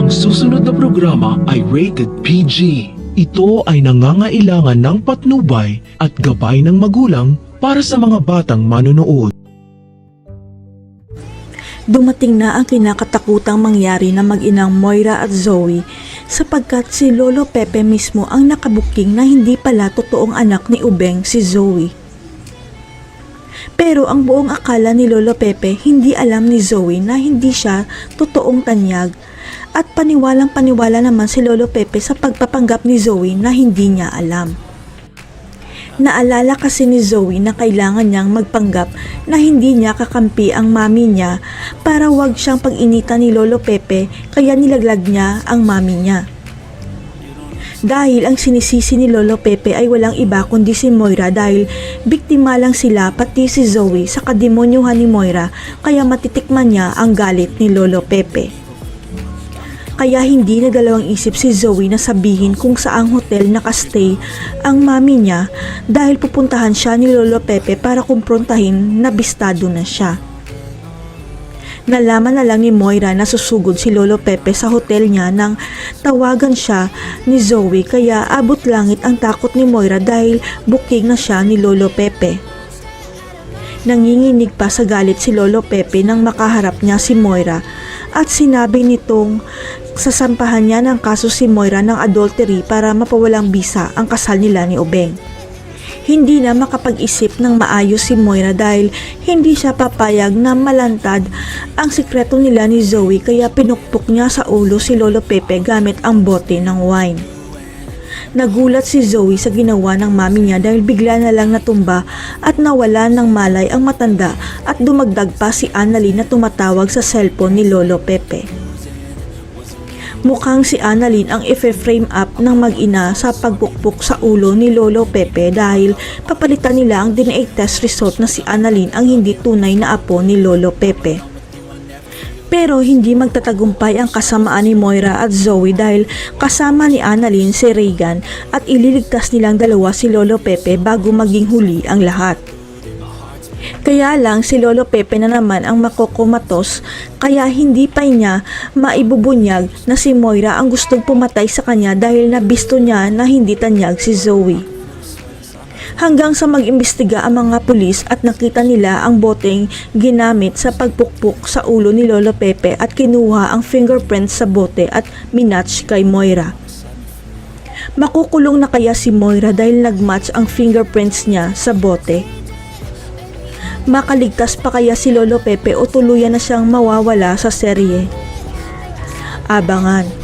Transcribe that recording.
Ang susunod na programa ay rated PG. Ito ay nangangailangan ng patnubay at gabay ng magulang para sa mga batang manonood. Dumating na ang kinakatakutang mangyari na mag-inang Moira at Zoe sapagkat si Lolo Pepe mismo ang nakabuking na hindi pala totoong anak ni Ubeng si Zoe. Pero ang buong akala ni Lolo Pepe hindi alam ni Zoe na hindi siya totoong tanyag at paniwalang paniwala naman si Lolo Pepe sa pagpapanggap ni Zoe na hindi niya alam. Naalala kasi ni Zoe na kailangan niyang magpanggap na hindi niya kakampi ang mami niya para wag siyang pag-initan ni Lolo Pepe kaya nilaglag niya ang mami niya. Dahil ang sinisisi ni Lolo Pepe ay walang iba kundi si Moira dahil biktima lang sila pati si Zoe sa kademonyuhan ni Moira kaya matitikman niya ang galit ni Lolo Pepe. Kaya hindi nagdalawang isip si Zoe na sabihin kung saang hotel nakastay ang mami niya dahil pupuntahan siya ni Lolo Pepe para kumprontahin na bistado na siya. Nalaman na lang ni Moira na susugod si Lolo Pepe sa hotel niya nang tawagan siya ni Zoe kaya abot langit ang takot ni Moira dahil booking na siya ni Lolo Pepe. Nanginginig pa sa galit si Lolo Pepe nang makaharap niya si Moira at sinabi nitong sasampahan niya ng kaso si Moira ng adultery para mapawalang bisa ang kasal nila ni Ubeng. Hindi na makapag-isip ng maayos si Moira dahil hindi siya papayag na malantad ang sikreto nila ni Zoe kaya pinukpok niya sa ulo si Lolo Pepe gamit ang bote ng wine. Nagulat si Zoe sa ginawa ng mami niya dahil bigla na lang natumba at nawala ng malay ang matanda at dumagdag pa si Annalyn na tumatawag sa cellphone ni Lolo Pepe. Mukhang si Annalyn ang i-frame up ng mag-ina sa pagpukpok sa ulo ni Lolo Pepe dahil papalitan nila ang DNA test result na si Annalyn ang hindi tunay na apo ni Lolo Pepe. Pero hindi magtatagumpay ang kasamaan ni Moira at Zoe dahil kasama ni Annalyn si Regan at ililigtas nilang dalawa si Lolo Pepe bago maging huli ang lahat. Kaya lang si Lolo Pepe na naman ang makokomatos kaya hindi pa niya maibubunyag na si Moira ang gustong pumatay sa kanya dahil nabisto niya na hindi tanyag si Zoe. Hanggang sa mag-imbestiga ang mga pulis at nakita nila ang boteng ginamit sa pagpukpok sa ulo ni Lolo Pepe at kinuha ang fingerprints sa bote at minatch kay Moira. Makukulong na kaya si Moira dahil nagmatch ang fingerprints niya sa bote? Makaligtas pa kaya si Lolo Pepe o tuluyan na siyang mawawala sa serye? Abangan.